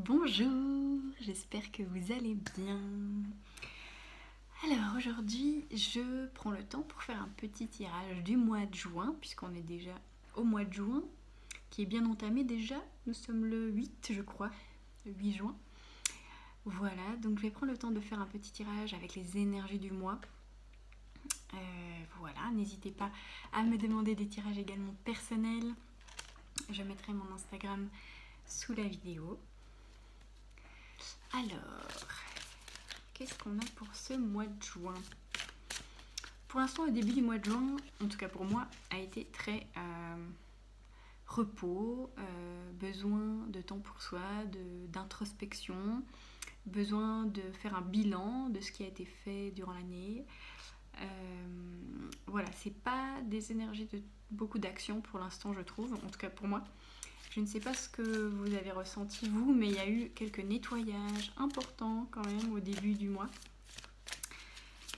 Bonjour, j'espère que vous allez bien. Alors aujourd'hui, je prends le temps pour faire un petit tirage du mois de juin, puisqu'on est déjà au mois de juin, qui est bien entamé déjà. Nous sommes le 8, je crois, le 8 juin. Voilà, donc je vais prendre le temps de faire un petit tirage avec les énergies du mois. Voilà, n'hésitez pas à me demander des tirages également personnels. Je mettrai mon Instagram sous la vidéo. Alors, qu'est-ce qu'on a pour ce mois de juin? Pour l'instant, le début du mois de juin, en tout cas pour moi, a été très repos, besoin de temps pour soi, d'introspection, besoin de faire un bilan de ce qui a été fait durant l'année. Voilà, c'est pas des énergies de beaucoup d'action pour l'instant, je trouve, en tout cas pour moi. Je ne sais pas ce que vous avez ressenti vous, mais il y a eu quelques nettoyages importants quand même au début du mois.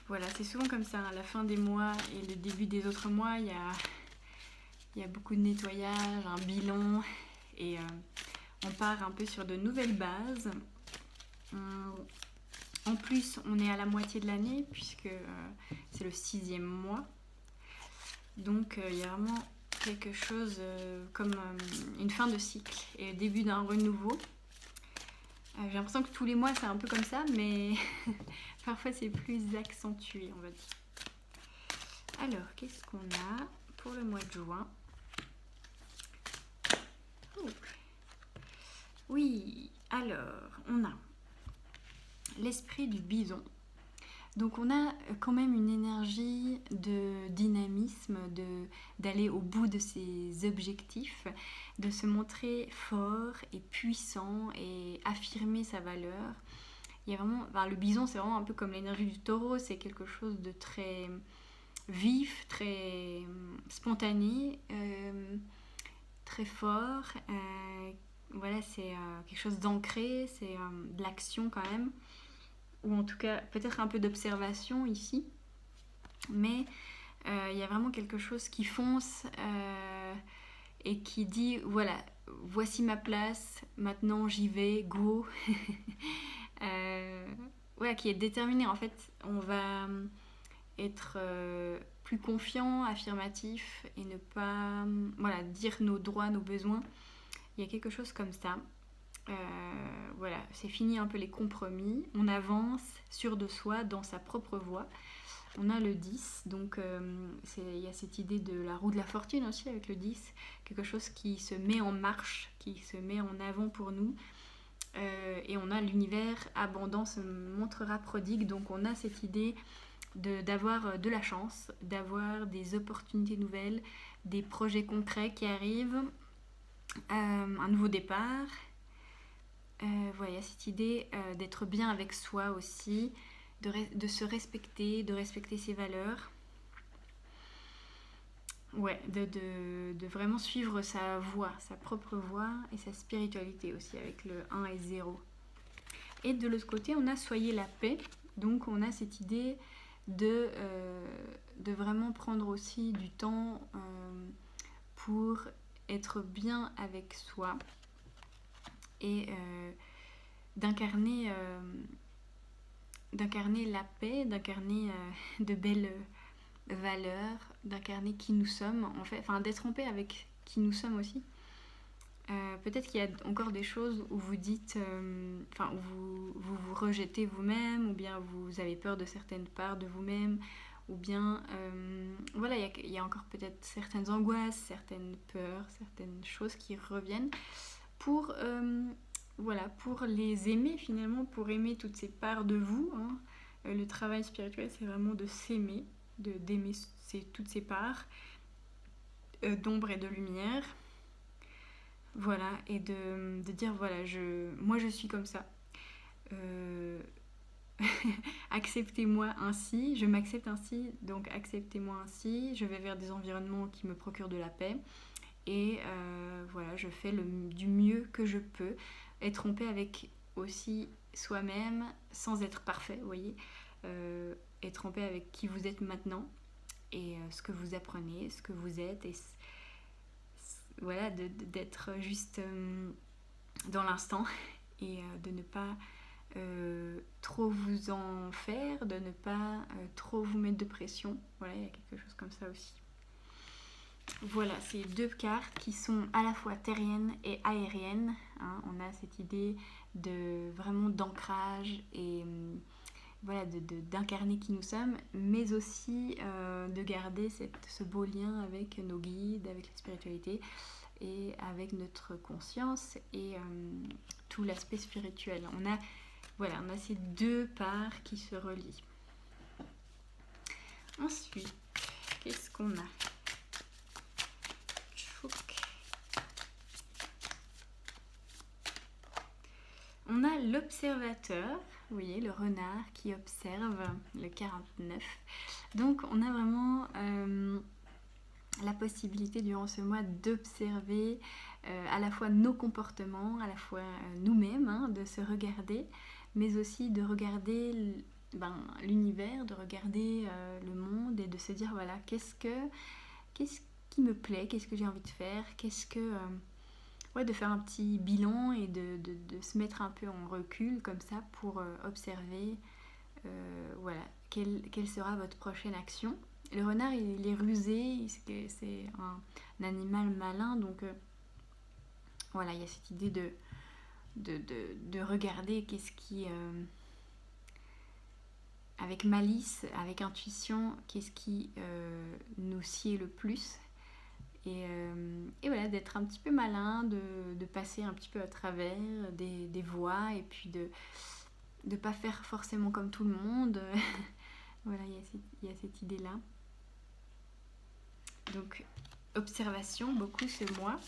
Voilà, c'est souvent comme ça, à la fin des mois et le début des autres mois, il y a beaucoup de nettoyage, un bilan, et on part un peu sur de nouvelles bases. En plus, on est à la moitié de l'année, puisque c'est le 6e mois. Donc, il y a vraiment quelque chose comme une fin de cycle et le début d'un renouveau. J'ai l'impression que tous les mois, c'est un peu comme ça, mais parfois, c'est plus accentué, on va dire. Alors, qu'est-ce qu'on a pour le mois de juin? Oui, alors, on a l'esprit du bison. Donc on a quand même une énergie de dynamisme, d'aller au bout de ses objectifs, de se montrer fort et puissant et affirmer sa valeur. Il y a vraiment, le bison, c'est vraiment un peu comme l'énergie du taureau, c'est quelque chose de très vif, très spontané, très fort. Voilà, c'est quelque chose d'ancré, c'est de l'action quand même, ou en tout cas peut-être un peu d'observation ici, mais il y a vraiment quelque chose qui fonce et qui dit voilà, voici ma place, maintenant j'y vais, go. Ouais, qui est déterminé en fait. On va être plus confiant, affirmatif et ne pas dire nos droits, nos besoins. Il y a quelque chose comme ça. Voilà, c'est fini un peu les compromis. On avance sûr de soi dans sa propre voie. On a le 10, donc il y a cette idée de la roue de la fortune aussi avec le 10, quelque chose qui se met en marche, qui se met en avant pour nous. Et on a l'univers abondant se montrera prodigue, donc on a cette idée d'avoir de la chance, d'avoir des opportunités nouvelles, des projets concrets qui arrivent, un nouveau départ. Voilà, il y a cette idée d'être bien avec soi aussi, de se respecter, de respecter ses valeurs. Ouais, de vraiment suivre sa voie, sa propre voie et sa spiritualité aussi avec le 1 et 0. Et de l'autre côté, on a soyez la paix. Donc on a cette idée de vraiment prendre aussi du temps pour être bien avec soi et d'incarner la paix, d'incarner de belles valeurs, d'incarner qui nous sommes, en fait, enfin d'être en paix avec qui nous sommes aussi. Peut-être qu'il y a encore des choses où vous dites, où vous rejetez vous-même, ou bien vous avez peur de certaines parts de vous-même, ou bien voilà, il y a encore peut-être certaines angoisses, certaines peurs, certaines choses qui reviennent pour pour les aimer finalement, pour aimer toutes ces parts de vous. Le travail spirituel, c'est vraiment de s'aimer, d'aimer toutes ces parts d'ombre et de lumière. Voilà, et de dire voilà, moi je suis comme ça. Acceptez-moi ainsi, je m'accepte ainsi, donc acceptez-moi ainsi, je vais vers des environnements qui me procurent de la paix. Et voilà, je fais du mieux que je peux. Être en paix avec aussi soi-même, sans être parfait, vous voyez. Être en paix avec qui vous êtes maintenant et ce que vous apprenez, ce que vous êtes. Et voilà, d'être juste dans l'instant et de ne pas trop vous en faire, de ne pas trop vous mettre de pression. Voilà, il y a quelque chose comme ça aussi. Voilà, ces deux cartes qui sont à la fois terriennes et aériennes. Hein. On a cette idée de vraiment d'ancrage et voilà, d'incarner qui nous sommes, mais aussi de garder ce beau lien avec nos guides, avec la spiritualité et avec notre conscience et tout l'aspect spirituel. On a ces deux parts qui se relient. Ensuite, qu'est-ce qu'on a? On a l'observateur, vous voyez, le renard qui observe, le 49. Donc on a vraiment la possibilité durant ce mois d'observer à la fois nos comportements, à la fois nous-mêmes, hein, de se regarder, mais aussi de regarder l'univers, de regarder le monde et de se dire voilà, qu'est-ce qui me plaît, qu'est-ce que j'ai envie de faire, de faire un petit bilan et de se mettre un peu en recul comme ça pour observer quelle sera votre prochaine action. Le renard, il est rusé, c'est un animal malin, donc il y a cette idée de regarder qu'est-ce qui, avec malice, avec intuition, qu'est-ce qui nous sied le plus. Et voilà, d'être un petit peu malin, de passer un petit peu à travers des voies et puis de ne pas faire forcément comme tout le monde. Voilà, il y a cette idée-là. Donc, observation, beaucoup ce mois.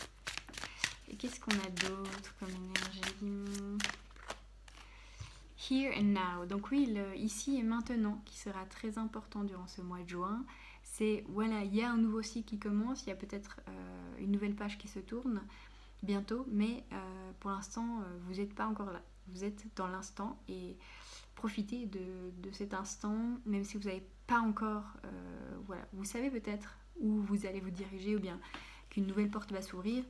Et qu'est-ce qu'on a d'autre comme énergie? Here and now. Donc oui, le ici et maintenant qui sera très important durant ce mois de juin. C'est, voilà, il y a un nouveau cycle qui commence, il y a peut-être une nouvelle page qui se tourne bientôt, mais pour l'instant, vous n'êtes pas encore là. Vous êtes dans l'instant et profitez de cet instant, même si vous n'avez pas encore, vous savez peut-être où vous allez vous diriger ou bien qu'une nouvelle porte va s'ouvrir,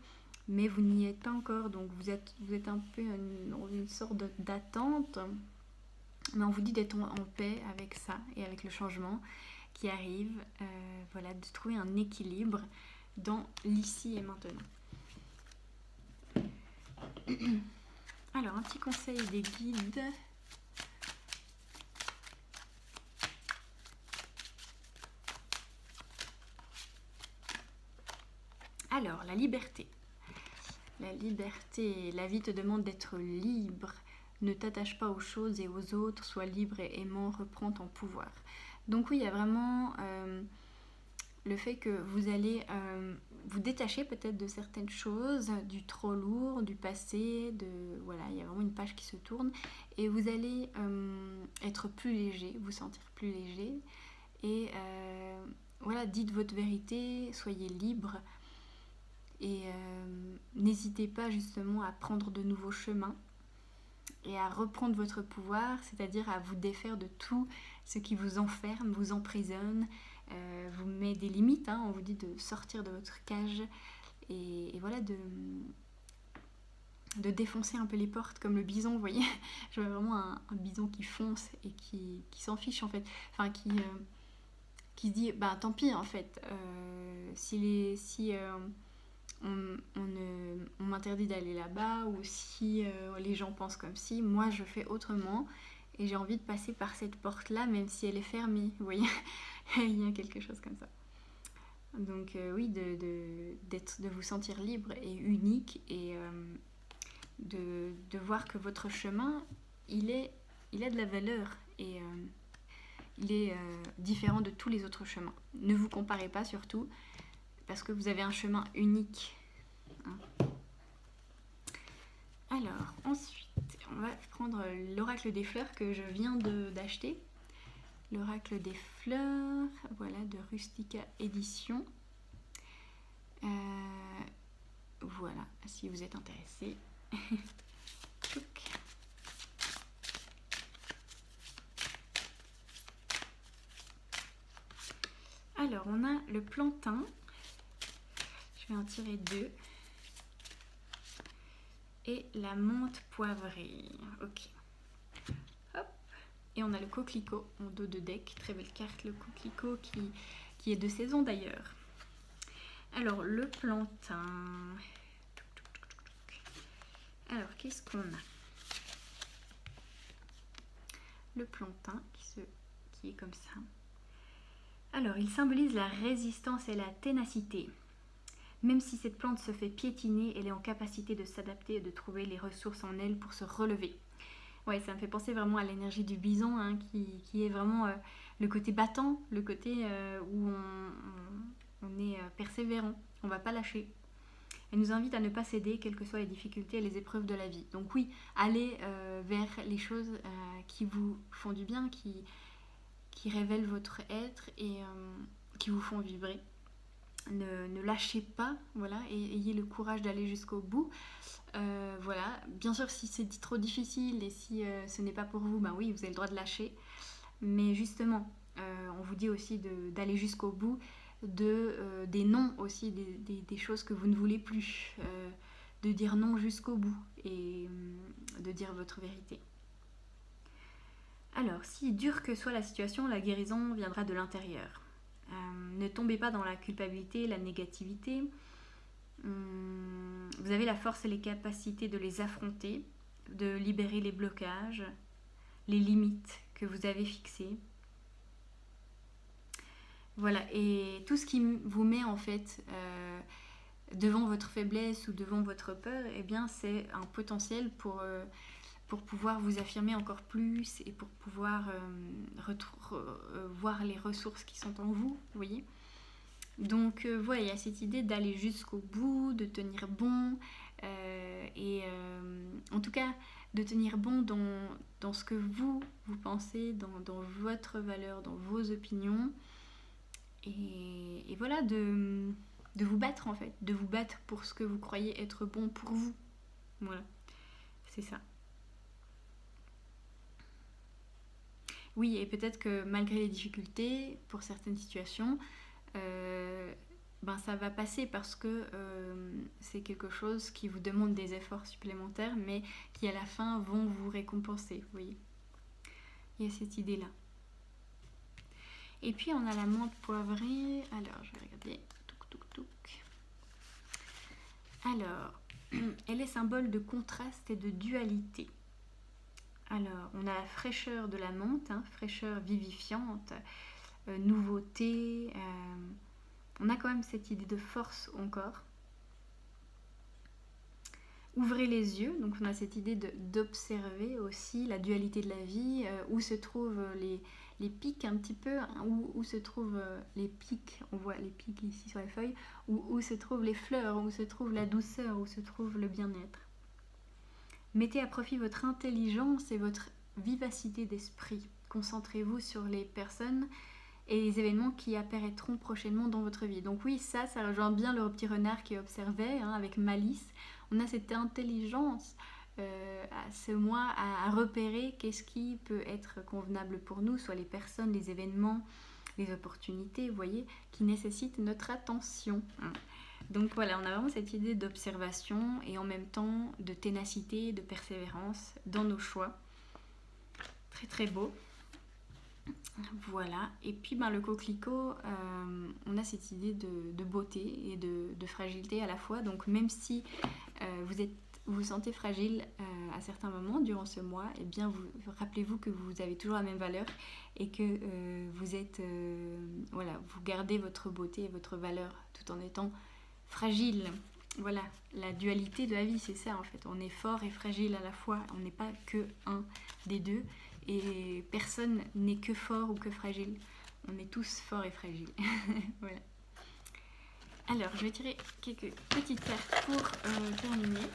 mais vous n'y êtes pas encore, donc vous êtes un peu dans une sorte d'attente, mais on vous dit d'être en paix avec ça et avec le changement qui arrive, de trouver un équilibre dans l'ici et maintenant. Alors, un petit conseil des guides. Alors, la liberté. La liberté, la vie te demande d'être libre. Ne t'attache pas aux choses et aux autres, sois libre et aimant, reprends ton pouvoir. Donc oui, il y a vraiment le fait que vous allez vous détacher peut-être de certaines choses, du trop lourd, du passé, il y a vraiment une page qui se tourne et vous allez être plus léger, vous sentir plus léger et dites votre vérité, soyez libre et n'hésitez pas justement à prendre de nouveaux chemins et à reprendre votre pouvoir, c'est-à-dire à vous défaire de tout ce qui vous enferme, vous emprisonne, vous met des limites, hein, on vous dit de sortir de votre cage et voilà, de défoncer un peu les portes comme le bison, vous voyez. Je vois vraiment un bison qui fonce et qui s'en fiche en fait, enfin qui se dit tant pis en fait, on m'interdit d'aller là-bas ou si les gens pensent comme si, moi je fais autrement et j'ai envie de passer par cette porte-là même si elle est fermée, vous voyez. Il y a quelque chose comme ça. Donc oui, de vous sentir libre et unique et de voir que votre chemin, il a de la valeur et il est différent de tous les autres chemins. Ne vous comparez pas surtout, parce que vous avez un chemin unique. Hein. Alors, ensuite, on va prendre l'oracle des fleurs que je viens d'acheter. L'oracle des fleurs, voilà, de Rustica Édition. Voilà, si vous êtes intéressé. Alors, on a le plantain. Je vais en tirer deux. et la menthe poivrée. Ok. Hop. Et on a le coquelicot en dos de deck. Très belle carte, le coquelicot qui est de saison d'ailleurs. Alors, le plantain. Alors, qu'est-ce qu'on a? Le plantain qui est comme ça. Alors, il symbolise la résistance et la ténacité. Même si cette plante se fait piétiner, elle est en capacité de s'adapter et de trouver les ressources en elle pour se relever. Ouais, ça me fait penser vraiment à l'énergie du bison, hein, qui est vraiment le côté battant, le côté où on est persévérant, on ne va pas lâcher. Elle nous invite à ne pas céder, quelles que soient les difficultés et les épreuves de la vie. Donc oui, allez vers les choses qui vous font du bien, qui révèlent votre être et qui vous font vibrer. Ne lâchez pas, voilà, et ayez le courage d'aller jusqu'au bout. Voilà, bien sûr, si c'est trop difficile et si ce n'est pas pour vous, ben oui, vous avez le droit de lâcher. Mais justement, on vous dit aussi d'aller jusqu'au bout, des non aussi, des choses que vous ne voulez plus, de dire non jusqu'au bout et de dire votre vérité. Alors, si dure que soit la situation, la guérison viendra de l'intérieur. Ne tombez pas dans la culpabilité, la négativité. Vous avez la force et les capacités de les affronter, de libérer les blocages, les limites que vous avez fixées. Voilà, et tout ce qui vous met en fait devant votre faiblesse ou devant votre peur, eh bien c'est un potentiel pour pouvoir vous affirmer encore plus et pour pouvoir voir les ressources qui sont en vous, vous voyez. Donc voilà, il y a cette idée d'aller jusqu'au bout, de tenir bon, en tout cas de tenir bon dans ce que vous pensez, dans votre valeur, dans vos opinions, et voilà, de vous battre en fait, de vous battre pour ce que vous croyez être bon pour vous. Voilà, c'est ça. Oui, et peut-être que malgré les difficultés, pour certaines situations, ça va passer parce que c'est quelque chose qui vous demande des efforts supplémentaires, mais qui à la fin vont vous récompenser, vous voyez. Il y a cette idée-là. Et puis on a la menthe poivrée. Alors, je vais regarder. Alors, elle est symbole de contraste et de dualité. Alors, on a la fraîcheur de la menthe, hein, fraîcheur vivifiante, nouveauté. On a quand même cette idée de force encore. Ouvrez les yeux, donc on a cette idée d'observer aussi la dualité de la vie, où se trouvent les pics un petit peu, hein, où se trouvent les pics, on voit les pics ici sur les feuilles, où se trouvent les fleurs, où se trouve la douceur, où se trouve le bien-être. Mettez à profit votre intelligence et votre vivacité d'esprit. Concentrez-vous sur les personnes et les événements qui apparaîtront prochainement dans votre vie. Donc oui, ça rejoint bien le petit renard qui observait, hein, avec malice. On a cette intelligence à ce mois à repérer qu'est-ce qui peut être convenable pour nous, soit les personnes, les événements, les opportunités, vous voyez, qui nécessitent notre attention. Hein. Donc voilà, on a vraiment cette idée d'observation et en même temps de ténacité, de persévérance dans nos choix. Très très beau. Voilà, et puis le coquelicot, on a cette idée de beauté et de fragilité à la fois. Donc même si vous vous sentez fragile à certains moments durant ce mois, eh bien rappelez-vous que vous avez toujours la même valeur et que vous êtes, vous gardez votre beauté et votre valeur tout en étant fragile. Voilà, la dualité de la vie, c'est ça en fait. On est fort et fragile à la fois, on n'est pas que un des deux. Et personne n'est que fort ou que fragile. On est tous forts et fragiles. Voilà. Alors, je vais tirer quelques petites cartes pour terminer.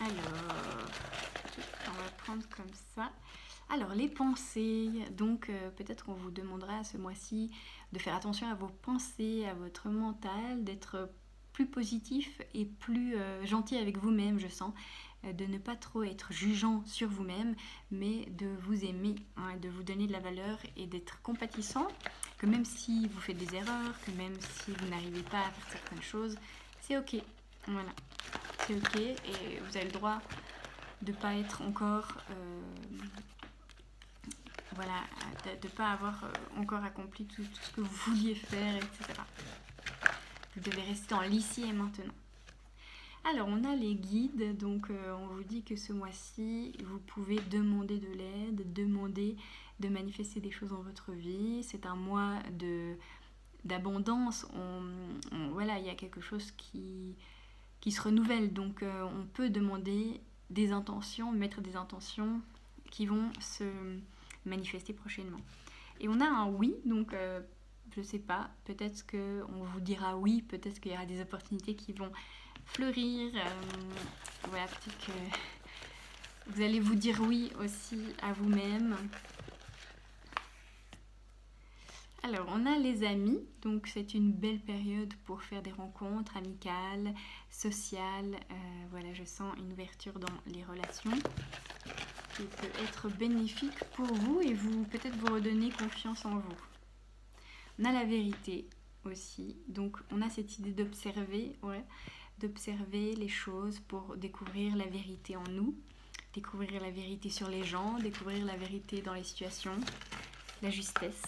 Alors, on va prendre comme ça. Alors, les pensées. Donc, peut-être qu'on vous demandera ce mois-ci de faire attention à vos pensées, à votre mental, d'être plus positif et plus gentil avec vous-même, je sens. De ne pas trop être jugeant sur vous-même, mais de vous aimer, hein, de vous donner de la valeur et d'être compatissant, que même si vous faites des erreurs, que même si vous n'arrivez pas à faire certaines choses, c'est ok. Voilà. c'est ok, et vous avez le droit de ne pas être encore... voilà, de ne pas avoir encore accompli tout ce que vous vouliez faire, etc. Vous devez rester dans l'ici et maintenant. Alors, on a les guides, donc on vous dit que ce mois-ci, vous pouvez demander de l'aide, demander de manifester des choses dans votre vie. C'est un mois d'abondance. Voilà, il y a quelque chose qui se renouvelle, donc on peut demander des intentions, mettre des intentions qui vont se manifester prochainement. Et on a un oui, donc je sais pas, peut-être qu'on vous dira oui, peut-être qu'il y aura des opportunités qui vont fleurir. Voilà, peut-être que vous allez vous dire oui aussi à vous-même. Alors, on a les amis, donc c'est une belle période pour faire des rencontres amicales, sociales. Voilà, je sens une ouverture dans les relations qui peut être bénéfique pour vous et peut-être vous redonner confiance en vous. On a la vérité aussi, donc on a cette idée d'observer, d'observer les choses pour découvrir la vérité en nous, découvrir la vérité sur les gens, découvrir la vérité dans les situations, la justesse.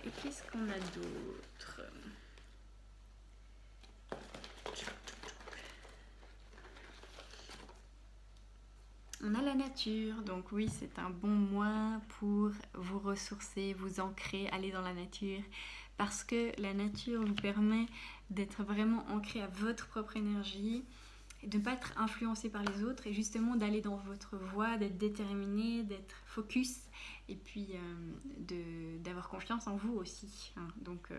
Et qu'est-ce qu'on a d'autre ? On a la nature, donc oui, c'est un bon mois pour vous ressourcer, vous ancrer, aller dans la nature, parce que la nature vous permet d'être vraiment ancré à votre propre énergie, de ne pas être influencé par les autres et justement d'aller dans votre voie, d'être déterminé, d'être focus et puis d'avoir confiance en vous aussi. Donc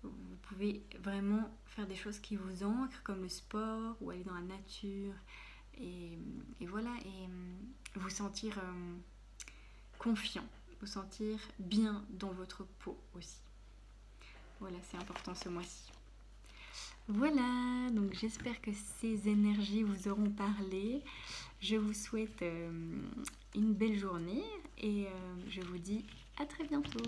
vous pouvez vraiment faire des choses qui vous ancrent comme le sport ou aller dans la nature et voilà, et vous sentir confiant, vous sentir bien dans votre peau aussi. Voilà, c'est important ce mois-ci. Voilà, donc j'espère que ces énergies vous auront parlé. Je vous souhaite une belle journée et je vous dis à très bientôt.